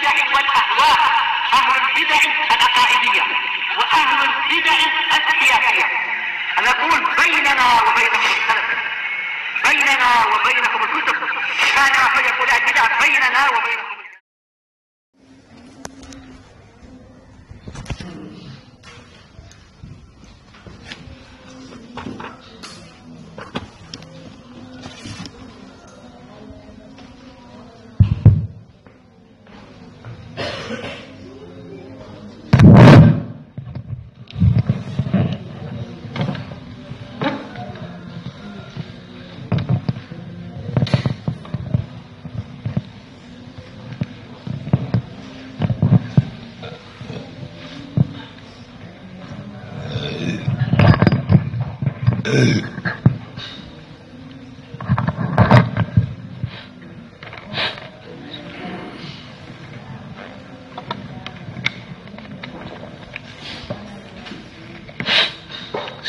البدع والأهواء، أهل البدع العقائدية وأهل البدع السياسية. نقول بيننا وبينكم السلف، بيننا وبينكم الكتب، كان فيقول البدع بيننا وبينكم.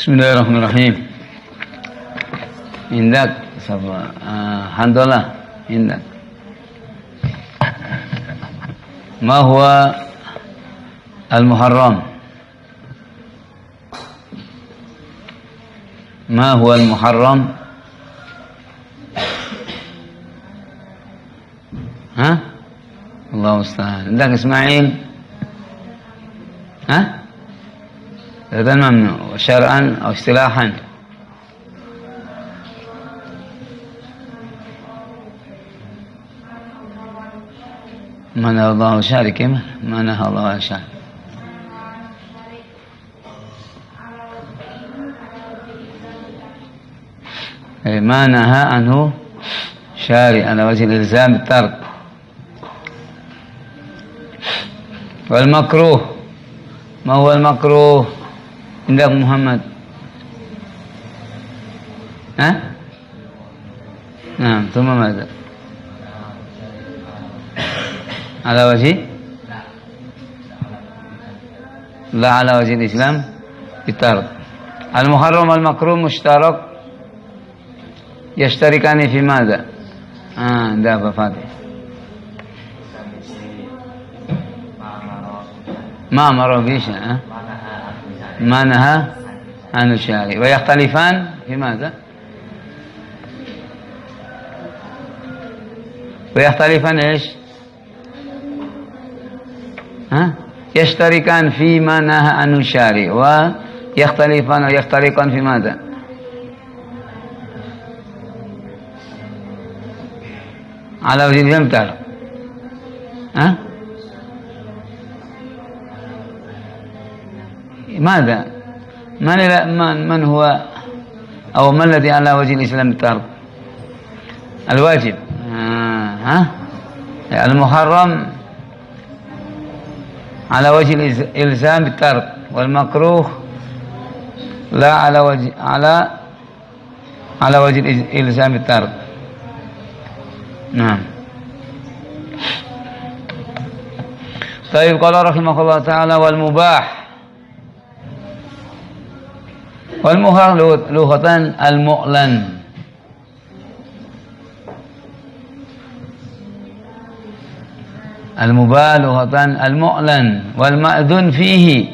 Bismillahirrahmanirrahim. Indak Alhamdulillah. Indak. Ma huwa al-muharram? Ma huwa al-muharram? Ha? Allah musta'an. Indak Ismail? Ha? هذا ممنوع شرعا أو اصطلاحا. ما نهى الله شارك ما نهى الله شارك. ما نهى عنه شارع على وجه الإلزام بالترك. والمكروه ما هو المكروه عندك محمد؟ ها؟ نعم. ثم ماذا؟ على وجه لا على وجه الإسلام بالترك. المحرم والمكروه مشترك، يشتركان في ماذا؟ ده بفاتح ما أمر به شيء ما نهى عن الشارع، ويختلفان في ماذا؟ ويختلفان ايش؟ يشتركان فيما نهى عنه الشارع، ويختلفان ويفترقان في ماذا؟ على وجه الامتثال. ماذا؟ من هو أو ما الذي على وجه الإسلام الترك؟ الواجب. المحرم على وجه الإلزام بالترك، والمكروه لا على وجه الإلزام بالترك. نعم. طيب قال رحمه الله تعالى والمباح. والمباح لغة المعلن، المباح لغة المعلن والمأذون فيه،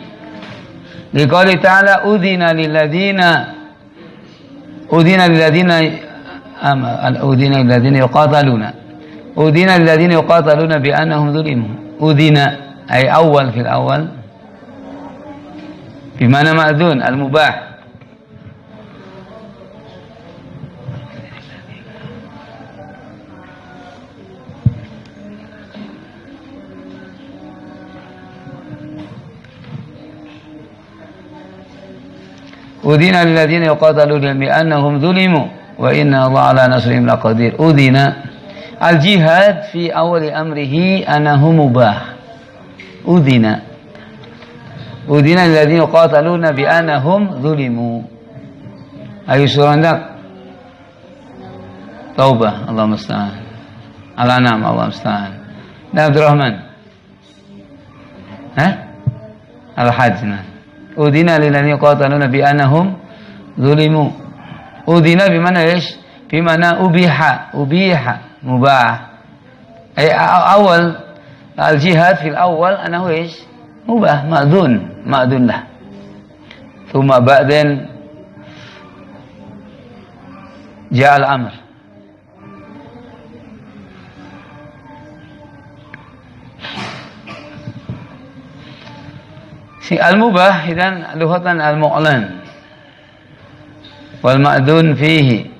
لقوله تعالى أذن للذين يقاتلون بأنهم ظلموا. أذن أي أول في الأول بمعنى مأذون المباح. أذن للذين يقاتلون بأنهم ظلموا وإن الله على نصرهم لقدير. أذن الجهاد في أول أمره أنه مباح. أذن للذين يقاتلون بأنهم ظلموا. أي سورة عندك؟ توبة. الله المستعان. الأنعام. الله المستعان. عبد الرحمن الحج. أذن للذين يقاتلون بأنهم ظلموا. أذن بمعنى إيش؟ بمعنى أبيح مباح. أي أول Al-jihad fil awal anahu ish mubah, ma'dun lah. Thumma ba'dan ja'al amr. Si al-mubah idan lughatan al-mu'lan wal ma'dun fihi.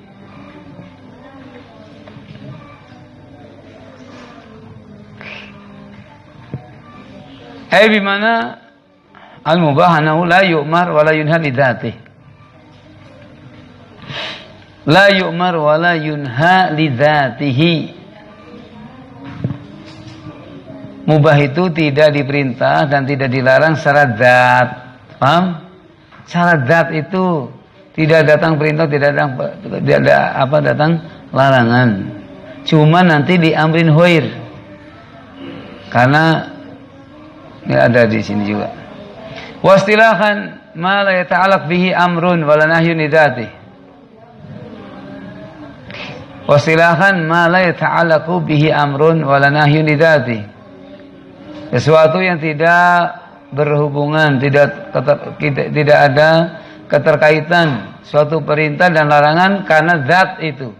Ay bimana al-mubah anahu la yu'mar wa la yunha li dzatih. La yu'mar wa la yunha li dzatihi. Mubah itu tidak diperintah dan tidak dilarang secara zat. Paham? Secara zat itu tidak datang perintah, tidak datang larangan. Cuma nanti diamrin huir. Karena ini ada di sini juga. Wastilahan ma la yata'allaq bihi amrun wa la nahyun li dzatihi. Wastilahan ma la yata'allaqu bihi amrun wa la nahyun li dzatihi. Sesuatu yang tidak berhubungan, tidak ada keterkaitan suatu perintah dan larangan karena zat itu.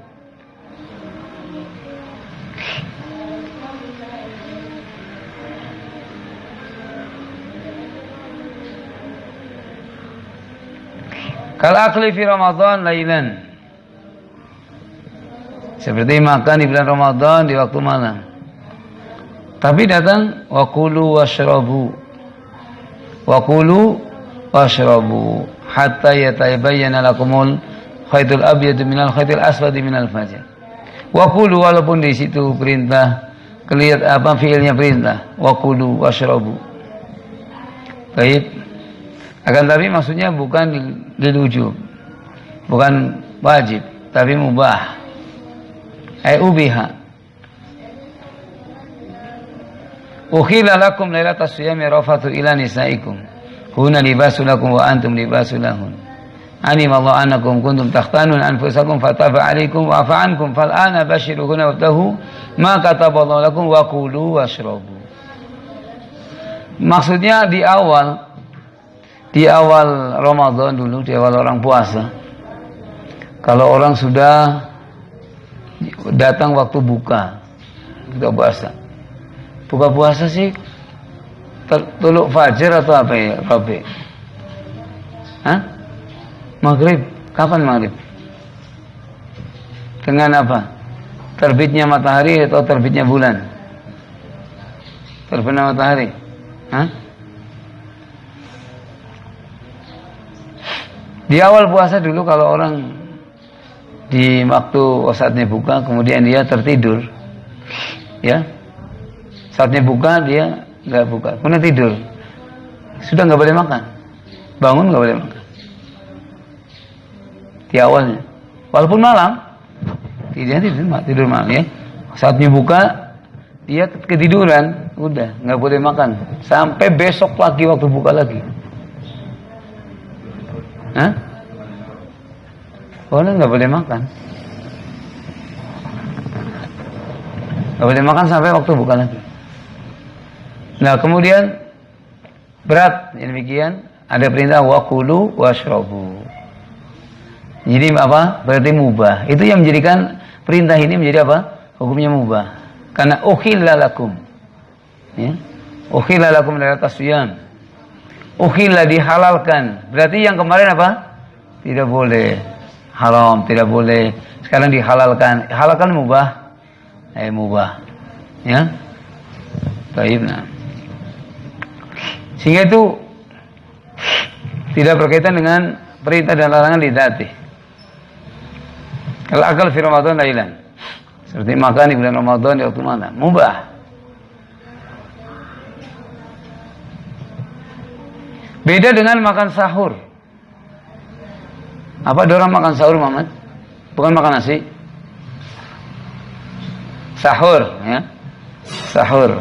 Kal akli fi Ramadan lailan. Seperti makan di bulan Ramadan di waktu malam. Tapi datang wa kulu washrabu. Wa kulu washrabu hatta yatabayyana lakumul khaytul abyadu minal khaytil aswadi minal fajr. Wa kulu, walaupun di situ perintah kelihatan fiilnya perintah. Wa kulu washrabu. Baik. Akan tapi maksudnya bukan lilujub, bukan wajib, tapi mubah. Ubiha. Ukhila lakum lailatas siyami rafatu ila nisaikum. Huna libasul lakum wa antum libasul lahun. Alimallahu annakum kuntum takhtanun anfusakum fataba alaikum wa afa ankum fal ana bashiruhunna wabtahu ma kataballahu lakum wa kulu washrabu. Maksudnya di awal Ramadan dulu, di awal orang puasa, kalau orang sudah datang waktu buka puasa, buka puasa sih tuluk fajar atau apa ya, Rabi? Hah? Maghrib. Kapan maghrib? Dengan apa? Terbitnya matahari atau terbitnya bulan? Terbitnya matahari. Hah? Di awal puasa dulu kalau orang di waktu saatnya buka kemudian dia tertidur, ya, saatnya buka dia nggak buka, kemudian tidur, sudah nggak boleh makan, bangun nggak boleh makan. Di awalnya, walaupun malam, dia tidur malam ya, saatnya buka dia ketiduran, udah nggak boleh makan sampai besok lagi waktu buka lagi. Hah? Orang nggak boleh makan. Nggak boleh makan sampai waktu buka lagi. Nah kemudian berat, demikian ada perintah wakulu washrabu. Jadi apa? Berarti mubah. Itu yang menjadikan perintah ini menjadi apa? Hukumnya mubah. Karena ukhilla lakum. Ya. Ukhilla lakum lailatas siyam. Ukhilla dihalalkan. Berarti yang kemarin apa? Tidak boleh. Haram, tidak boleh. Sekarang dihalalkan. Halalkan mubah. Mubah. Ya. Baik. Nah. Sehingga itu tidak berkaitan dengan perintah dan larangan lidzati. Kalau akal fi Ramadan lailan. Seperti makan di bulan Ramadan di waktu malam. Mubah. Beda dengan makan sahur. Apa ada orang makan sahur, Muhammad? Bukan makan nasi. Sahur, ya. Sahur.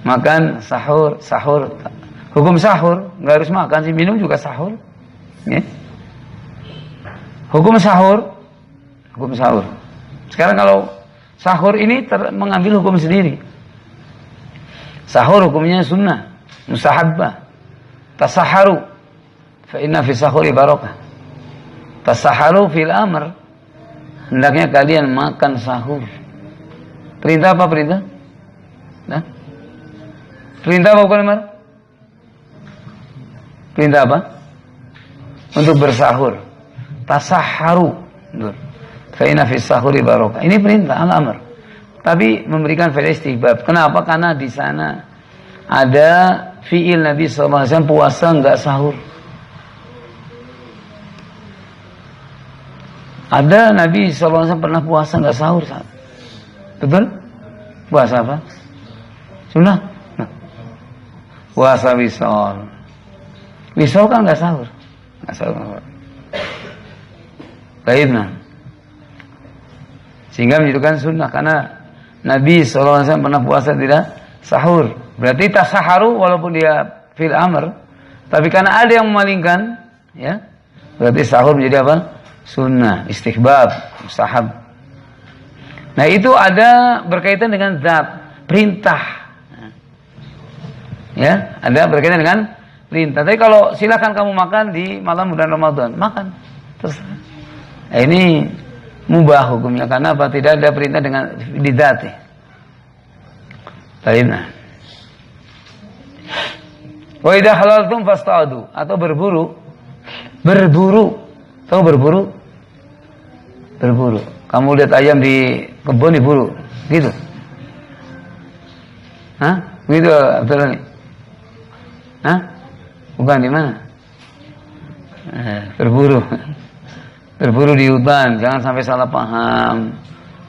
Makan sahur. Hukum sahur, nggak harus makan sih, minum juga sahur. Ya. Hukum sahur. Sekarang kalau sahur ini mengambil hukum sendiri. Sahur hukumnya sunnah, mustahabbah. Tasaharu, fa inna fi sahuri barakah. Tasaharu fil amr, hendaknya kalian makan sahur. Perintah apa perintah? Nah? Perintah apa bukan Umar? Perintah apa? Untuk bersahur. Tasaharu. Fa inna fi sahuri barakah. Ini perintah al-amr. Tapi memberikan faedah istihbab. Kenapa? Karena di sana ada fiil Nabi SAW puasa enggak sahur. Ada Nabi SAW pernah puasa enggak sahur. Betul? Puasa apa? Sunnah? Nah. Puasa wisol. Wisol kan enggak sahur. Enggak sahur. Baik, nah. Sehingga menunjukkan sunnah. Karena Nabi SAW pernah puasa tidak sahur. Berarti tasaharu walaupun dia fil amr. Tapi karena ada yang memalingkan, ya, berarti sahur menjadi apa? Sunnah, istihbab, mustahab. Nah itu ada berkaitan dengan zat, perintah. Ya, ada berkaitan dengan perintah. Tapi kalau silakan kamu makan di malam bulan Ramadan, makan. Terserah. Nah, ini mubah hukumnya karena apa? Tidak ada perintah dengan didati. Baik. Wa idza halaltum fasta'du, atau berburu. Tahu berburu? Berburu. Kamu lihat ayam di kebun diburu, gitu. Hah? Gitu betul nih. Hah? Bukan di mana? Berburu. Berburu di hutan, jangan sampai salah paham.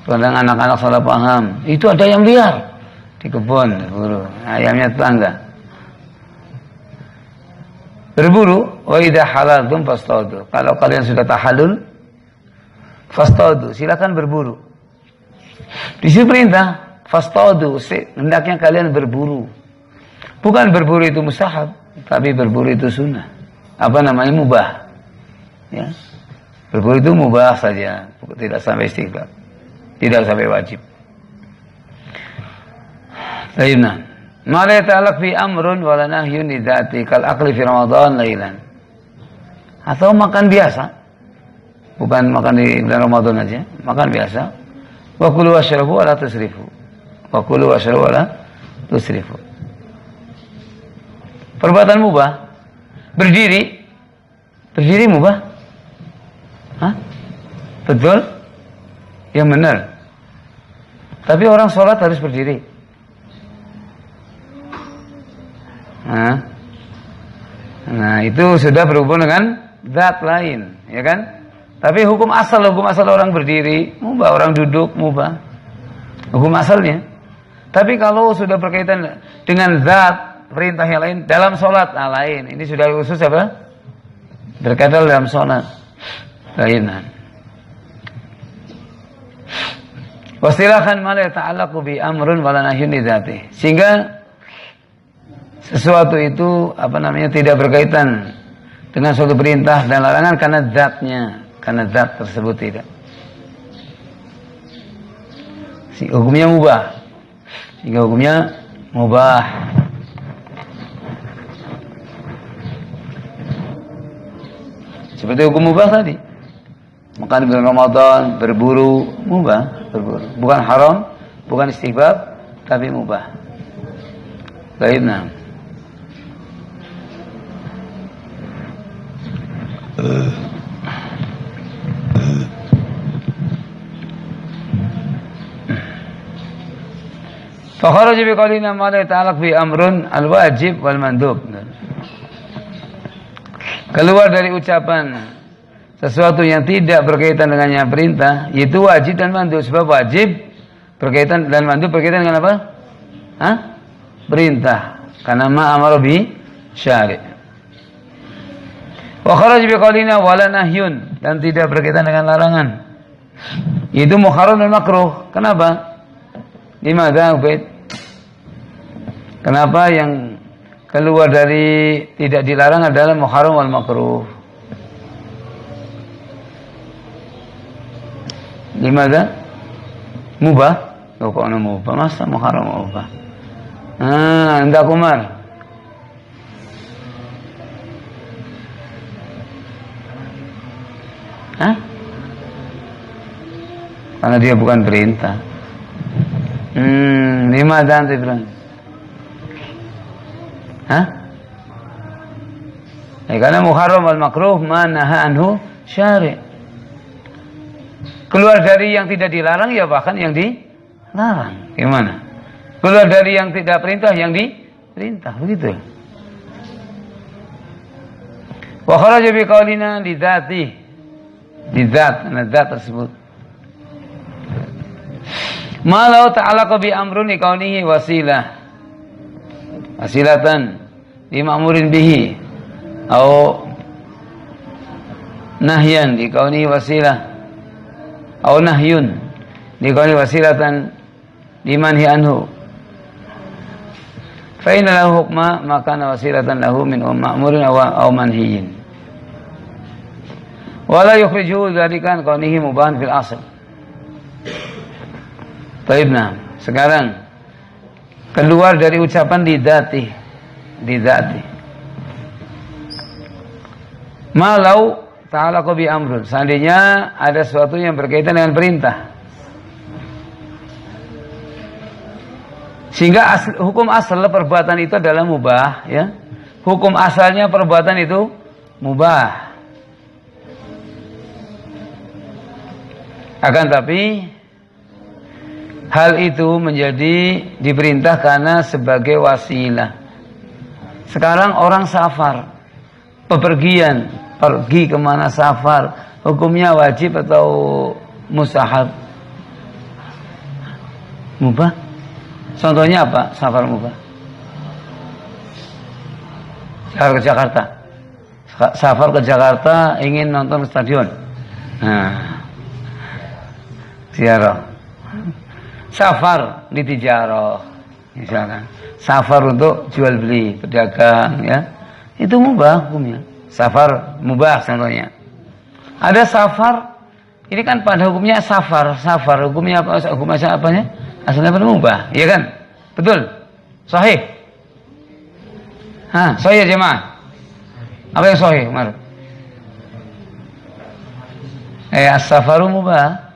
Kadang anak-anak salah paham. Itu ada ayam liar di kebun, berburu. Ayamnya tetangga. Berburu, wa idza halaltum fastaudu. Kalau kalian sudah tahallul, fastaudu, silakan berburu. Di sini perintah, fastaudu, hendaknya kalian berburu. Bukan berburu itu mustahab, tapi berburu itu sunnah. Apa namanya? Mubah. Ya. Berburu itu mubah saja, tidak sampai istihbab, tidak sampai wajib. Baiklah. Ma la yata'allaq fi amrun wa la nahyun lidzati kal akli fi Ramadan lailan. Atau makan biasa. Bukan makan di bulan Ramadan aja, makan biasa. Wa kulu washrabu wa la tusrifu. Wa kulu washrabu wa la tusrifu. Perbuatan mubah. Berdiri. Berdiri mubah. Hah? Betul? Yang benar. Tapi orang sholat harus berdiri. Nah itu sudah berhubung dengan zat lain, ya kan? Tapi hukum asal orang berdiri, mubah, orang duduk, mubah. Hukum asalnya. Tapi kalau sudah berkaitan dengan zat, perintah yang lain, dalam sholat, lain. Ini sudah khusus apa? Berkaitan dalam sholat. Lainan. Wasilahkan ma la ta'allaqu bi amrun wa la nahyun lidzati. Sehingga sesuatu itu tidak berkaitan dengan suatu perintah dan larangan karena zatnya, karena zat tersebut tidak. Hukumnya mubah. Sehingga hukumnya mubah. Seperti hukum mubah tadi. Makan di bulan Ramadan, berburu, mubah, berburu. Bukan haram, bukan istihbab, tapi mubah. Baiklah. Fakharaj bi qalina ma la ta'allaq bi amrun al-wajib wal mandub. Keluar dari ucapan sesuatu yang tidak berkaitan dengannya perintah, yaitu wajib dan mandub. Sebab wajib berkaitan dan mandub berkaitan dengan apa? Perintah. Karena ma amara bi syari'. Wa kharaj bi qalina wala nahyun, dan tidak berkaitan dengan larangan. Itu muharram dan makruh. Kenapa? Limadza Ubaid? Kenapa yang keluar dari tidak dilarang adalah muharram wal makruh? Limadza? Mubah? Kok ana mubah? Masa muharram mubah? Hendak Umar. Hah? Karena dia bukan perintah. Lima dan Ibrahim. Hah? Karena muharram wal makruh manaha anhu syari'. Keluar dari yang tidak dilarang ya bahkan yang dilarang. Gimana? Keluar dari yang tidak perintah yang diperintah, begitu. Wa kharaja bi qaulina li dzati. Di zat, zat tersebut. Malau ta'alaqa bi amrun kaunihi wasilah. Wasilatan li ma'murin bihi atau nahyan li kaunihi wasilah. Atau nahyun li kaunihi wasilatan limanhi anhu. Fa inna lahu hukma ma kana wasilatan lahu min ma'murin aw manhiyin. Wala yukhrijuhu dzalikan kaunihi mubahan fil asl. Baik, nah, sekarang keluar dari ucapan di dzati. Malau ta'ala bi amrun. Seandainya ada sesuatu yang berkaitan dengan perintah. Sehingga hukum asal perbuatan itu adalah mubah, ya. Hukum asalnya perbuatan itu mubah. Akan tapi hal itu menjadi diperintah karena sebagai wasilah. Sekarang orang safar, bepergian, pergi kemana safar, hukumnya wajib atau mustahab? Mubah. Contohnya apa? Safar mubah. Safar ke Jakarta. Safar ke Jakarta ingin nonton stadion. Nah, ziarah. Safar di tijarah, misalkan. Safar untuk jual beli, pedagang, ya. Itu mubah hukumnya. Safar mubah contohnya. Ada safar, ini kan pada hukumnya safar hukumnya apa? Hukumnya apanya? Asalnya mubah, iya kan? Betul? Sahih? Sahih ya jemaah? Apa yang sahih, Umar? As-safaru mubah.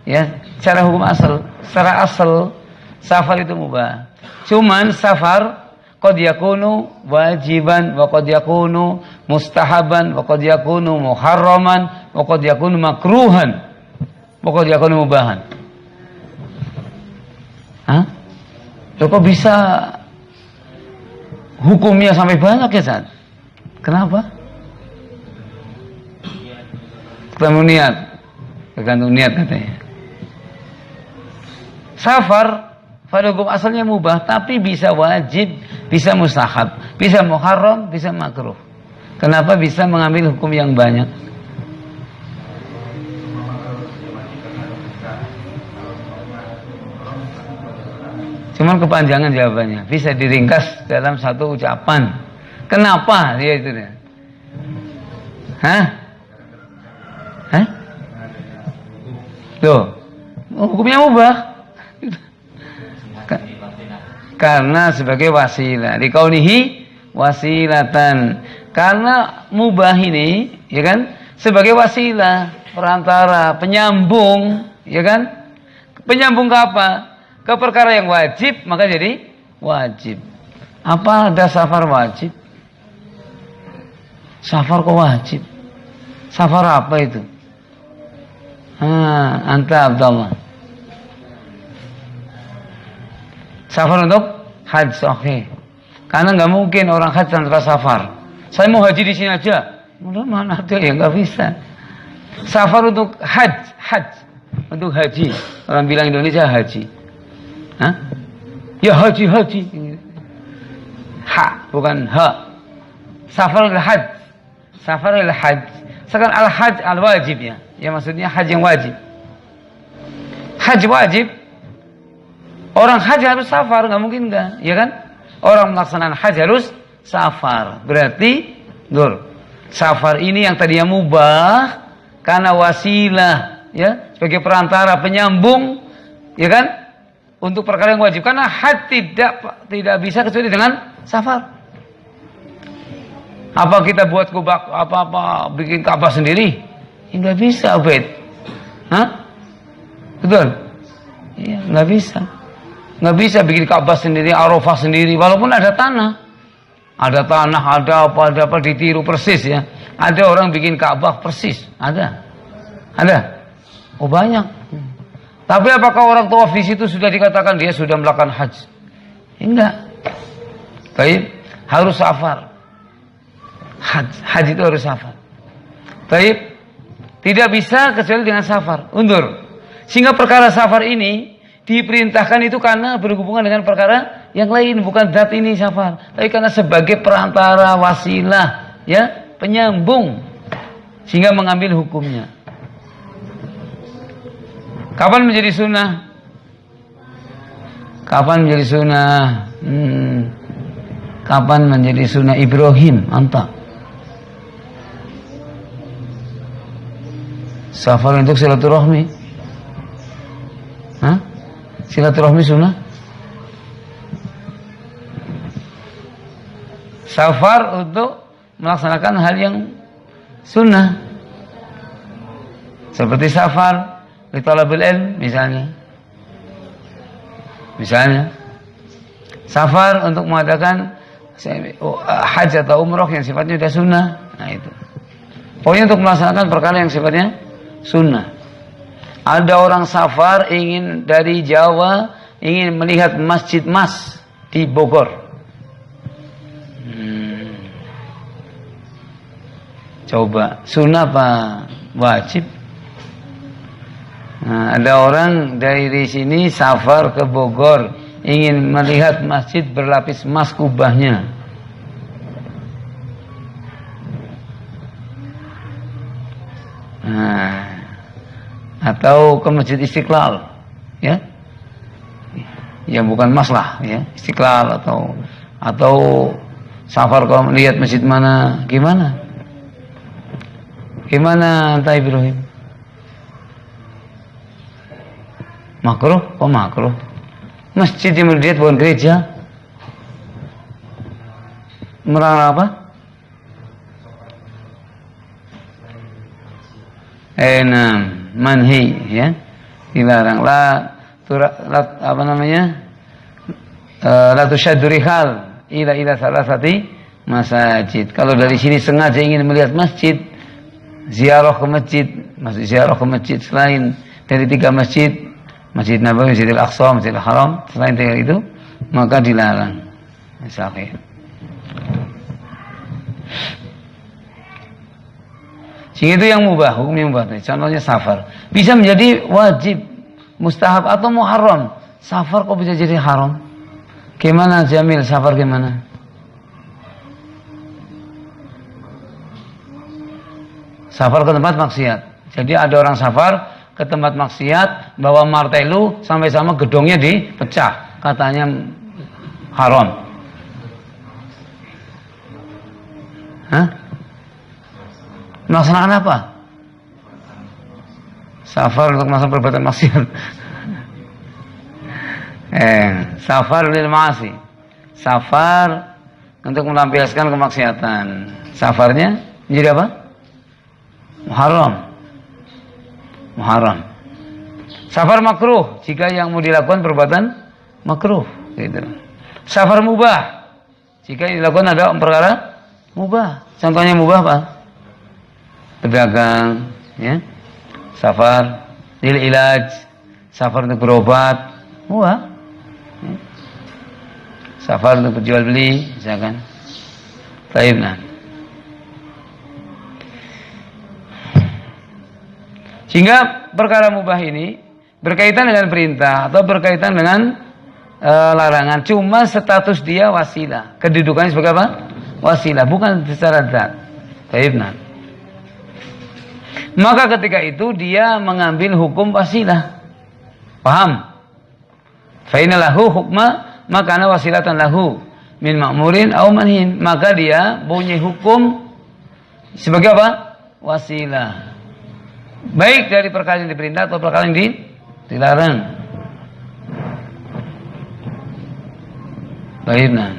Ya, secara hukum asal, secara asal safar itu mubah. Cuman safar qad yakunu wajiban wa qad yakunu mustahaban wa qad yakunu muharraman wa qad yakunu makruhan wa qad yakunu mubahan. Kok bisa hukumnya sampai banyak ya, San? Kenapa? Tergantung niat katanya. Safar pada hukum asalnya mubah, tapi bisa wajib, bisa mustahab, bisa muharram, bisa makruh. Kenapa bisa mengambil hukum yang banyak? Cuman kepanjangan jawabannya, bisa diringkas dalam satu ucapan. Kenapa dia itu? Tuh, hukumnya mubah. Karena sebagai wasilah, dikaunihi wasilatan. Karena mubah ini, ya kan, sebagai wasilah, perantara, penyambung, ya kan? Penyambung ke apa? Ke perkara yang wajib, maka jadi wajib. Apa ada safar wajib? Safar kok wajib? Safar apa itu? Anta Abdullah. Safar untuk haji sahih. Karena nggak mungkin orang haji tanpa safar. Saya mau haji di sini aja. Udah mana ada ya, nggak bisa. Safar untuk haji untuk haji. Orang bilang Indonesia haji. Ya haji. Bukan ha. Safar al-hajj. Safar al-hajj. Sekarang al-hajj al-wajib ya. Ya maksudnya haji yang wajib. Haji wajib. Orang haji harus safar, nggak mungkin enggak, ya kan? Orang melaksanakan haji harus safar. Berarti, safar ini yang tadinya mubah karena wasilah, ya, sebagai perantara penyambung, ya kan? untuk perkara yang wajib, karena haji tidak bisa kecuali dengan safar. Apa kita buat kubak apa bikin Ka'bah sendiri? Enggak bisa, Ubaid. Hah? Betul? Iya, enggak bisa. Enggak bisa bikin Ka'bah sendiri, Arafah sendiri, walaupun ada tanah. Ada tanah, ada apa ditiru persis ya. Ada orang bikin Ka'bah persis, ada. Oh banyak. Tapi apakah orang tawaf di situ sudah dikatakan dia sudah melakukan haji? Enggak. Baik, harus safar. Haji itu harus safar. Baik, tidak bisa kecuali dengan safar. Undur. Sehingga perkara safar ini diperintahkan itu karena berhubungan dengan perkara yang lain, bukan zat ini safar, tapi karena sebagai perantara, wasilah, ya, penyambung, sehingga mengambil hukumnya. Kapan menjadi sunnah? Kapan menjadi sunnah? Kapan menjadi sunnah Ibrahim? Mantap. Safar untuk silaturahmi. Hah? Silaturahmi sunnah? Safar untuk melaksanakan hal yang sunnah. Seperti safar li talabil ilm misalnya. Safar untuk mengadakan haji atau umroh yang sifatnya sudah sunnah. Nah itu. Pokoknya untuk melaksanakan perkara yang sifatnya sunnah. Ada orang safar ingin dari Jawa, ingin melihat Masjid Mas di Bogor. Coba, sunnah apa wajib? Nah, ada orang dari sini safar ke Bogor, ingin melihat masjid berlapis emas kubahnya. Nah, atau ke Masjid Istiqlal, ya, ya bukan emas lah, ya, Istiqlal atau safar kalau melihat masjid mana, gimana Anta Ibrahim? Makruh? Oh makruh. Masjid yang melihat bukan gereja. Melarang apa? Manhi, ya, dilarang. Apa namanya? La tusyaddu rihal ila salasati masajid. Kalau dari sini sengaja ingin melihat masjid, ziarah ke masjid selain dari 3 masjid, Masjid Nabawi, Masjidil Aqsa, Masjidil Haram, selain dari itu, maka dilarang. Misalnya. Sehingga itu yang mubah, hukum yang mubah. Contohnya safar. Bisa menjadi wajib, mustahab atau muharram. Safar kok bisa jadi haram? Gimana Jamil, safar gimana? Safar ke tempat maksiat. Jadi ada orang safar ke tempat maksiat, bawa martelu sampai sama gedongnya dipecah. Katanya haram. Hah? Melaksanakan apa? Safar untuk melaksanakan perbuatan maksiat. Safar lil ma'asi. Safar untuk melampiaskan kemaksiatan. Safarnya menjadi apa? Muharram. Safar makruh jika yang mau dilakukan perbuatan makruh, gitu. Safar mubah jika yang dilakukan ada perkara mubah. Contohnya mubah apa? Pedagang, ya. Safar lil ilaj, safar untuk berobat, mubah. Ya. Safar untuk berjual beli, misalkan. Taibna. Sehingga perkara mubah ini berkaitan dengan perintah atau berkaitan dengan larangan. Cuma status dia wasilah. Kedudukannya sebagai apa? Wasilah, bukan secara zat. Taibna. Maka ketika itu dia mengambil hukum wasilah. Paham? Fainalahu hukma makana wasilatan lahu min ma'murin aw manhin. Maka dia punya hukum sebagai apa? Wasilah. Baik dari perkara yang diperintah atau perkara yang dilarang. Baik, nah.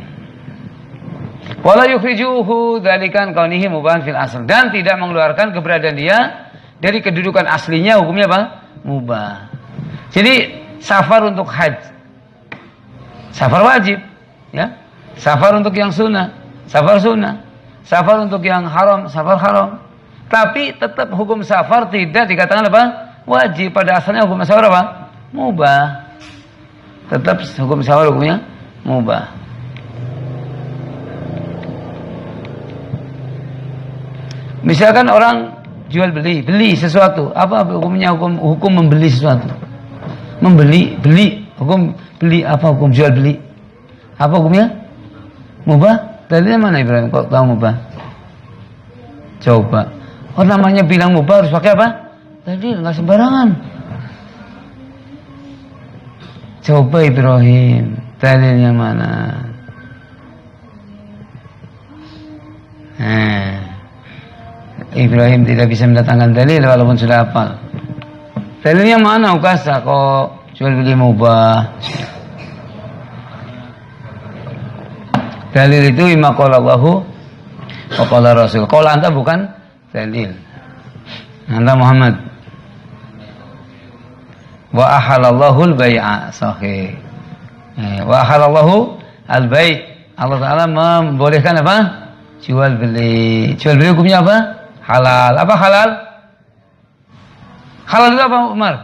Wala yukhrijuhu dzalikan kaunihi mubahan fil asl, dan tidak mengeluarkan keberadaan dia dari kedudukan aslinya hukumnya apa? Mubah. Jadi safar untuk haji, safar wajib, ya. Safar untuk yang sunnah, safar sunnah. Safar untuk yang haram, safar haram. Tapi tetap hukum safar tidak dikatakan apa? Wajib. Pada asalnya hukum safar apa? Mubah. Tetap hukum safar hukumnya mubah. Misalkan orang jual beli sesuatu, apa hukumnya? Hukum membeli sesuatu. Beli, hukum beli apa? Hukum jual beli. Apa hukumnya? Mubah. Dalilnya mana Ibrahim? Kok tahu mubah? Coba. Oh, namanya bilang mubah harus pakai apa? Dalil, nggak sembarangan. Coba Ibrahim, dalilnya mana? Ibrahim tidak bisa mendatangkan dalil walaupun sudah hafal. Dalilnya mana? Ukasa kok jual beli mubah. Dalil itu imma qala Allahu wa qala Rasul. Qala anta bukan dalil. Anta Muhammad. Wa ahalallahu al-bai'a, sahih. Wa ahalallahu al-bai'. Allah Taala membolehkan apa? Jual beli. Jual beli hukumnya apa? Halal. Apa halal? Halal itu apa, Umar?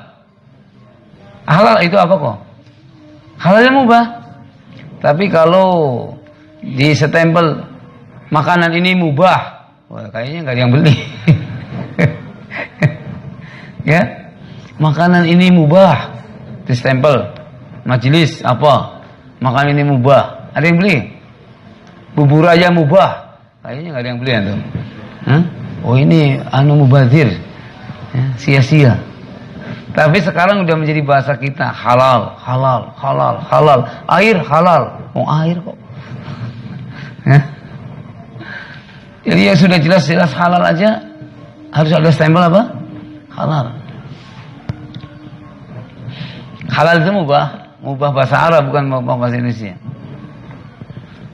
Halal itu apa kok? Halalnya mubah. Tapi kalau di setempel makanan ini mubah, wah, kayaknya nggak ada yang beli. Ya, makanan ini mubah, di stempel majelis apa? Makanan ini mubah, ada yang beli? Bubur ayam mubah, kayaknya nggak ada yang beli tuh. Oh ini mubazir, ya, sia-sia. Tapi sekarang udah menjadi bahasa kita, halal. Air halal, air kok. Ya. Jadi ya sudah jelas halal aja harus ada stempel apa? Halal. Halal itu mubah bahasa Arab, bukan mubah bahasa Indonesia.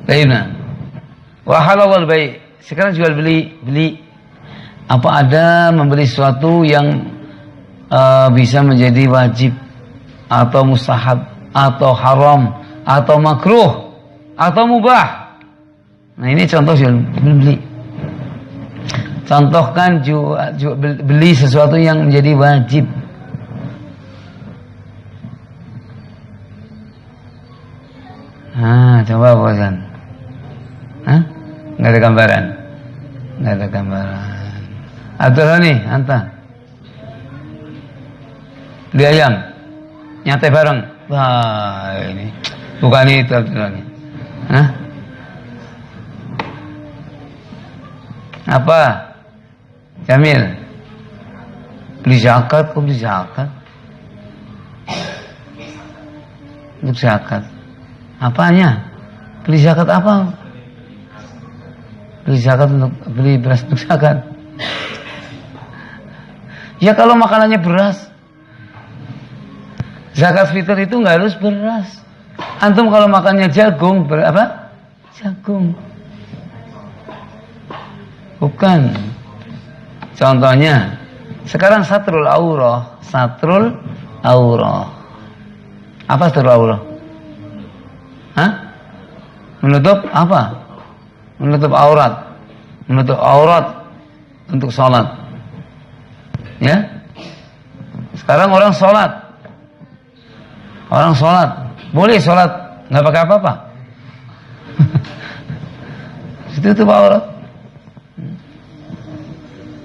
Baiklah. Wa halalul bai'. Sekarang jual beli. Apa ada membeli sesuatu yang bisa menjadi wajib atau mustahab atau haram atau makruh atau mubah? Nah, ini contoh jual beli. Contohkan beli sesuatu yang menjadi wajib. Coba bosan. Nggak ada gambaran. Atau nih, anta. Beli ayam, nyantai bareng. Wah, ini bukan itu aturannya. Apa? Jamil, beli zakat, kok beli zakat? Untuk zakat. Apanya? Beli zakat apa? Beli zakat untuk beli beras untuk zakat. Ya kalau makanannya beras. Zakat fitur itu nggak harus beras. Antum kalau makannya jagung, apa? Jagung. Bukan. Contohnya, sekarang satrul aurah. Apa satrul aurah? Menutup apa? Menutup aurat. Menutup aurat untuk sholat. Ya. Sekarang orang sholat. Boleh sholat nggak pakai apa-apa. Itu aurat.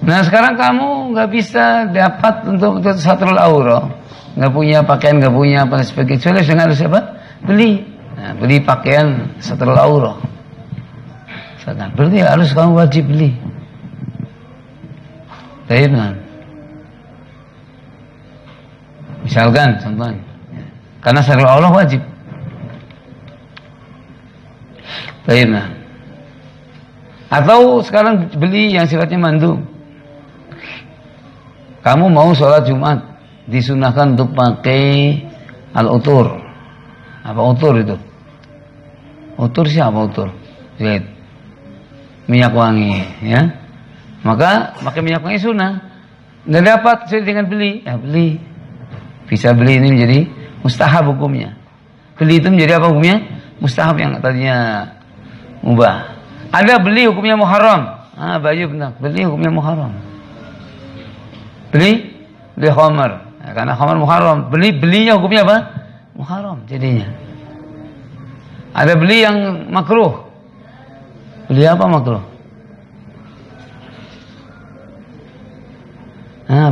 Nah sekarang kamu nggak bisa dapat untuk satrul aurah, nggak punya pakaian, nggak punya apa sebagainya. Kecuali harus apa? Beli. Nah, beli pakaian satrul aurah. Berarti harus kamu wajib beli. Baik, misalkan contohnya, karena satrul aurah wajib. Baik, atau sekarang beli yang sifatnya mandu. Kamu mau sholat Jumat, disunahkan untuk pakai al-utur. Apa utur itu? Utur siapa utur? Zaid. Minyak wangi, ya. Maka pakai minyak wangi sunnah. Nggak dapat sesuai dengan beli, ya beli. Bisa beli ini menjadi mustahab hukumnya. Beli itu menjadi apa hukumnya? Mustahab yang tadinya mubah. Ada beli hukumnya muharram. Baju benar. Beli hukumnya muharram. Beli khamar. Nah, karena khamar muharram. Belinya hukumnya apa? Muharram jadinya. Ada beli yang makruh. Beli apa makruh?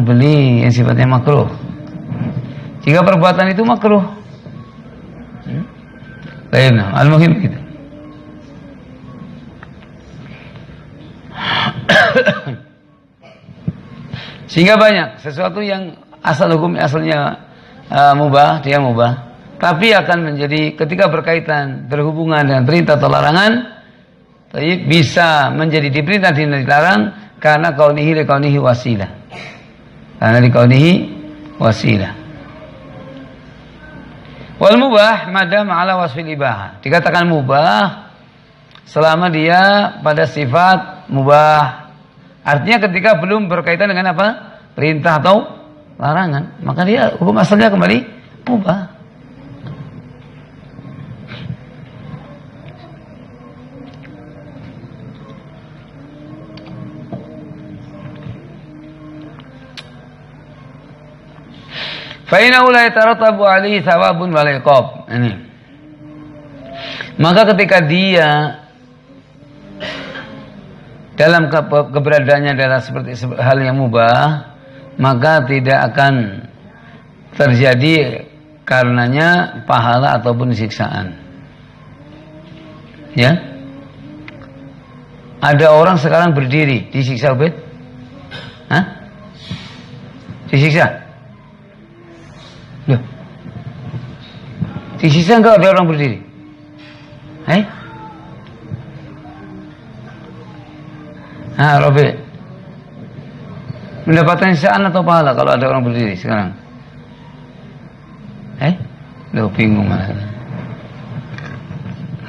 Beli yang sifatnya makruh. Jika perbuatan itu makruh. Baik, al-muhim gitu. Sehingga banyak sesuatu yang asal hukum asalnya mubah, dia mubah, tapi akan menjadi ketika berkaitan berhubungan dengan perintah atau larangan, bisa menjadi diperintah dan dilarang karena kaunihi wasilah. Karena kaunihi wasilah. Wal mubah madam ala wasfil ibahah. Dikatakan mubah selama dia pada sifat mubah. Artinya ketika belum berkaitan dengan apa? Perintah atau larangan, maka dia hukum asalnya kembali mubah. Fa innahu la yatarattabu alaihi thawabun wal iqab. Ini. Maka ketika dia dalam keberadaannya adalah seperti hal yang mubah, maka tidak akan terjadi karenanya pahala ataupun siksaan. Ya. Ada orang sekarang berdiri disiksa Ubed? Disiksa? Loh. Disiksa enggak ada orang berdiri? Robi, mendapatkan siksaan atau pahala kalau ada orang berdiri sekarang? Loh, bingung malah.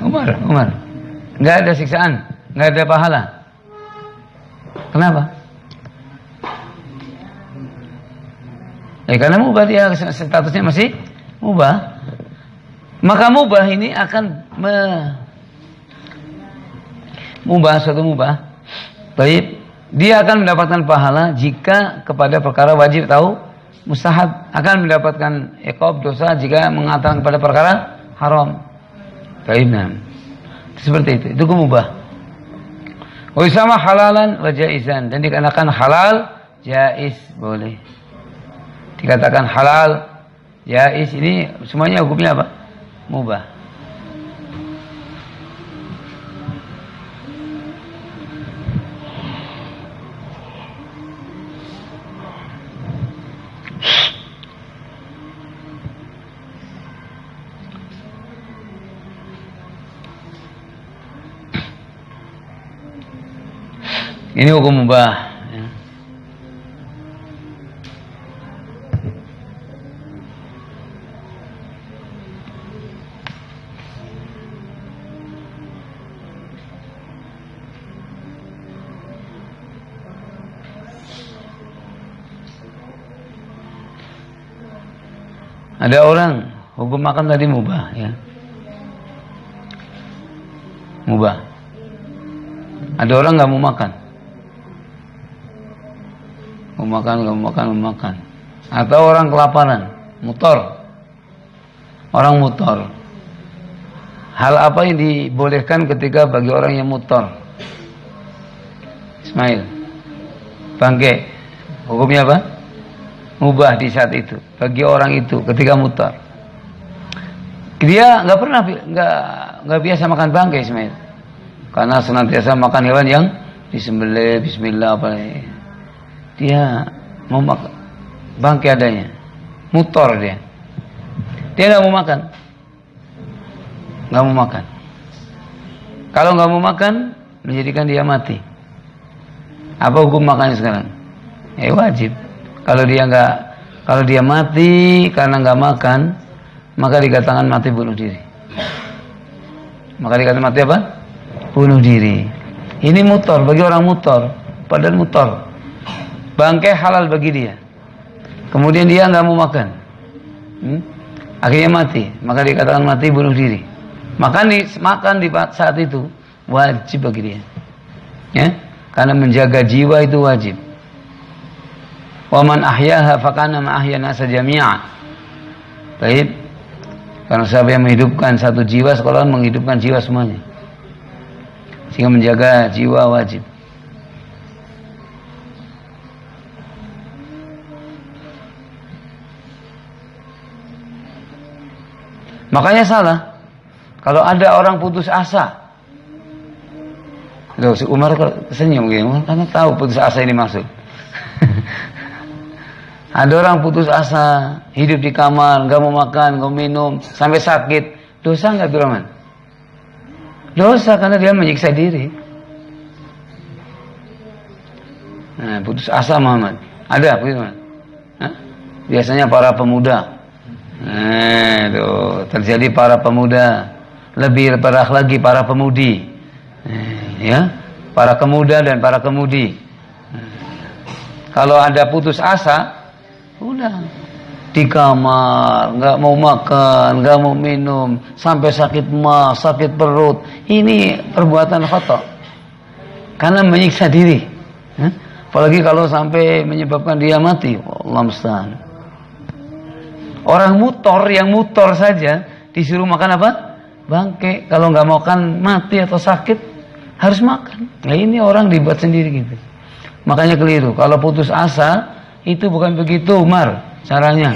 Umar, nggak ada siksaan, nggak ada pahala. Kenapa? Karena mubah, dia statusnya masih mubah. Maka mubah ini akan suatu mubah. Baik, dia akan mendapatkan pahala jika kepada perkara wajib atau mustahab, akan mendapatkan iqab dosa jika mengatakan kepada perkara haram. Baik, seperti itu mubah. Wa sama halalan wa jaizan, dan dikatakan halal, jaiz, boleh. Dikatakan halal, jaiz, ini semuanya hukumnya apa? Mubah. Ini hukum mubah. Ada orang hukum makan tadi mubah, ya. Mubah. Ada orang nggak mau makan. Mau makan. Atau orang kelaparan, mutor. Orang mutor. Hal apa yang dibolehkan ketika bagi orang yang mutor? Ismail. Bangke. Hukumnya apa? Mubah di saat itu bagi orang itu ketika mutar. Dia nggak biasa makan bangkai, Ismail, karena senantiasa makan hewan yang disembelih, bismillah apa. Dia mau makan bangkai adanya, mutar dia nggak mau makan. Kalau nggak mau makan menjadikan dia mati. Apa hukum makannya sekarang? Wajib. Kalau dia mati karena nggak makan, maka dikatakan mati bunuh diri. Maka dikatakan mati apa? Bunuh diri. Ini mutor bagi orang mutor, padahal mutor. Bangkai halal bagi dia. Kemudian dia nggak mau makan. Akhirnya mati. Maka dikatakan mati bunuh diri. Makan di saat itu wajib bagi dia. Ya, karena menjaga jiwa itu wajib. Wa man ahyaha faqana ma ahya nasa jami'a. Baik. Karena siapa yang menghidupkan satu jiwa, sekolah menghidupkan jiwa semuanya. Sehingga menjaga jiwa wajib. Makanya salah kalau ada orang putus asa. Loh, si Umar senyum gitu, karena tahu putus asa ini maksud. Ada orang putus asa, hidup di kamar, nggak mau makan, nggak mau minum, sampai sakit. Dosa nggak Abdurrahman? Dosa karena dia menyiksa diri. Nah, putus asa Muhammad. Ada begitu kan? Biasanya para pemuda. Nah, itu terjadi para pemuda. Lebih parah lagi para pemudi. Ya, para pemuda dan para kemudi. Kalau ada putus asa, udah di kamar, nggak mau makan, nggak mau minum, sampai sakit mah, sakit perut. Ini perbuatan khata, karena menyiksa diri. Apalagi kalau sampai menyebabkan dia mati. Allah musta'an. Orang mutor, yang mutor saja disuruh makan apa? Bangke. Kalau nggak makan mati atau sakit, harus makan. Nah ini orang dibuat sendiri gitu. Makanya keliru. Kalau putus asa, itu bukan begitu Umar caranya.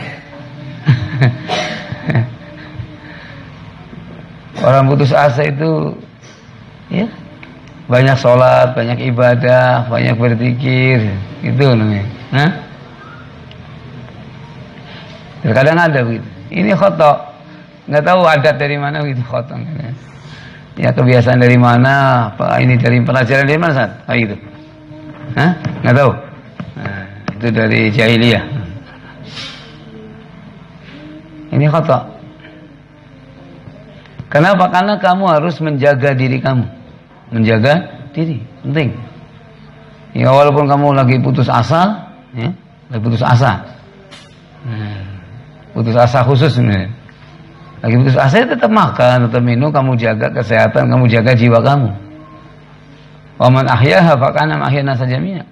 Orang putus asa itu ya banyak sholat, banyak ibadah, banyak berzikir, itu namanya. Terkadang ada begitu. Ini khotok, nggak tahu adat dari mana begitu khotok. Ya kebiasaan dari mana? Ini dari pelajaran dari mana San? Gitu. Nggak tahu. Nah, itu dari jahiliyah. Ini khotok. Kenapa? Karena kamu harus menjaga diri kamu. Menjaga diri, penting. Ya walaupun kamu lagi putus asa, ya, lagi putus asa. Putus asa khusus sebenarnya. Lagi putus asa ya tetap makan, tetap minum, kamu jaga kesehatan, kamu jaga jiwa kamu. Wa man ahyaha faqana ma ahya nasa jami'a.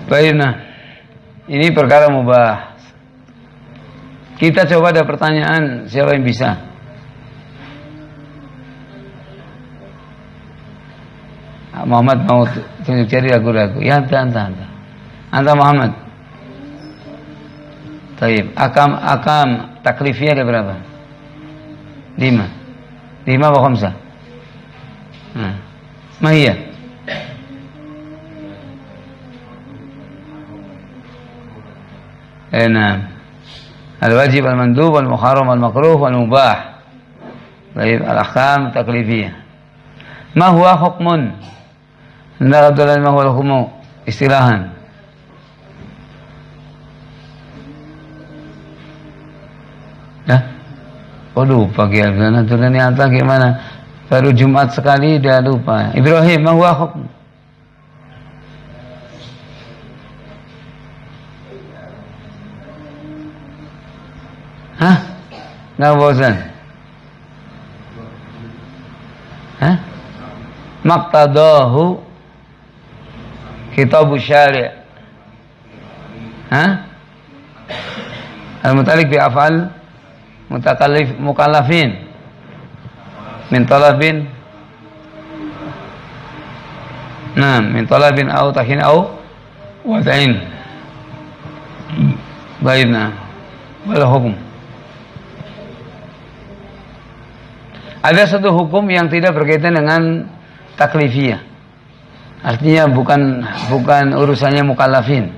Baik, nah ini perkara mubah. Kita coba ada pertanyaan, siapa yang bisa? Muhammad mau tunjuk cari ragu-ragu. Ya, anta Muhammad. Taib. Akam taklifiyah ada berapa? 5 atau 5? Mahiyah. Nah, al-wajib, al-mandub, al-muharram, al-makruh, al-mubah. Baik, al-ahkam taklifiyah. Ma huwa hukmun? Hendak Abdullah ma huwa hukmu istilahan. Lupa gimana Abdullah ini anta gimana? Baru Jumat sekali dia lupa. Ibrahim, ma huwa hukmu? Nggak bosan? Maqtadahu kitab syari'. Al-mutalik bi af'al mukallafin min talabin. Min talabin au tahin au wada'in. Baiklah. Wal hukum. Ada satu hukum yang tidak berkaitan dengan taklifiyah. Artinya bukan urusannya mukallafin.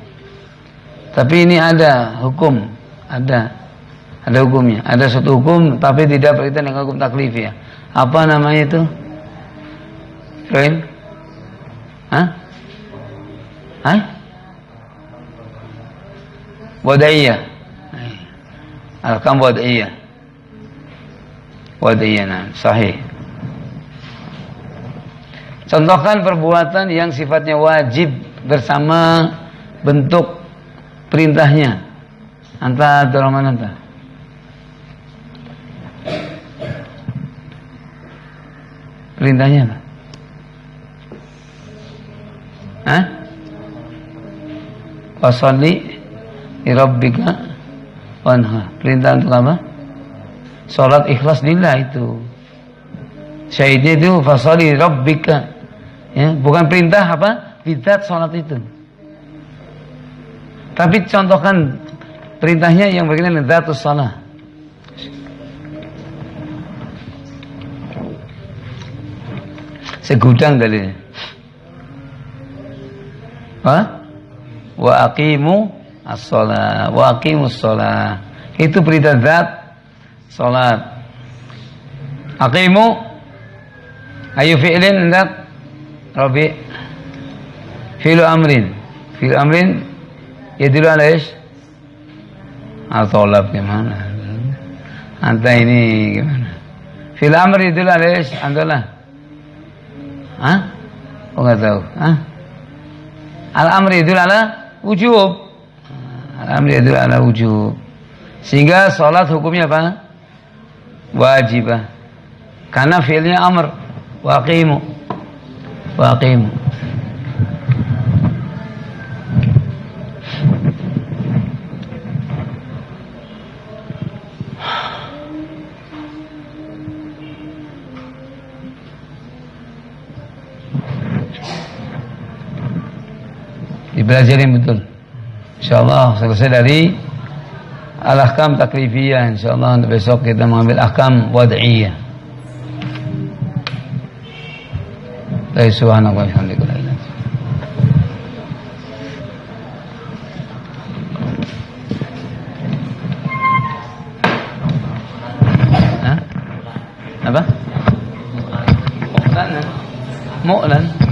Tapi ini ada hukum, ada hukumnya. Ada satu hukum tapi tidak berkaitan dengan hukum taklifiyah. Apa namanya itu? Ibrahim? Hah? Hah? Wadaiyah. Al-ahkam wadaiyah. Wadaiyah, nah, sahih. Contohkan perbuatan yang sifatnya wajib bersama bentuk perintahnya. Anta tolong anta. Perintahnya apa? Hah? Washolli li rabbika wanha. Perintah untuk apa? Salat ikhlas lillah itu. Syahidnya itu fasholli li rabbika. Ya, bukan perintah apa? Bidat salat itu. Tapi contohkan perintahnya yang berkaitan dengan dzatus shalah. Segudang dalilnya. Wa aqimu as-shalah, wa aqimus shalah. Itu perintah zat salat. Aqimu ayu fi'lin zat rabi' fi'lu amrin. Fi'lu amrin yadullu ala ish? Al-talab gimana? Anta ini gimana? Fi'lu amri yadullu ala ish? Antalah. Hah? Oh nggak tahu. Hah? Al-amri itu ala wujub. Al-amri itu ala wujub. Sehingga sholat hukumnya apa? Wajibah. Karena fi'ilnya amr. Waqimu. Waqimu. Dipelajarin betul. InsyaAllah selesai dari al-ahkam taklifiyah. InsyaAllah untuk besok kita mengambil ahkam wad'iyah. Baik, subhanallah wa bihamdihi. Apa? Mu'lan.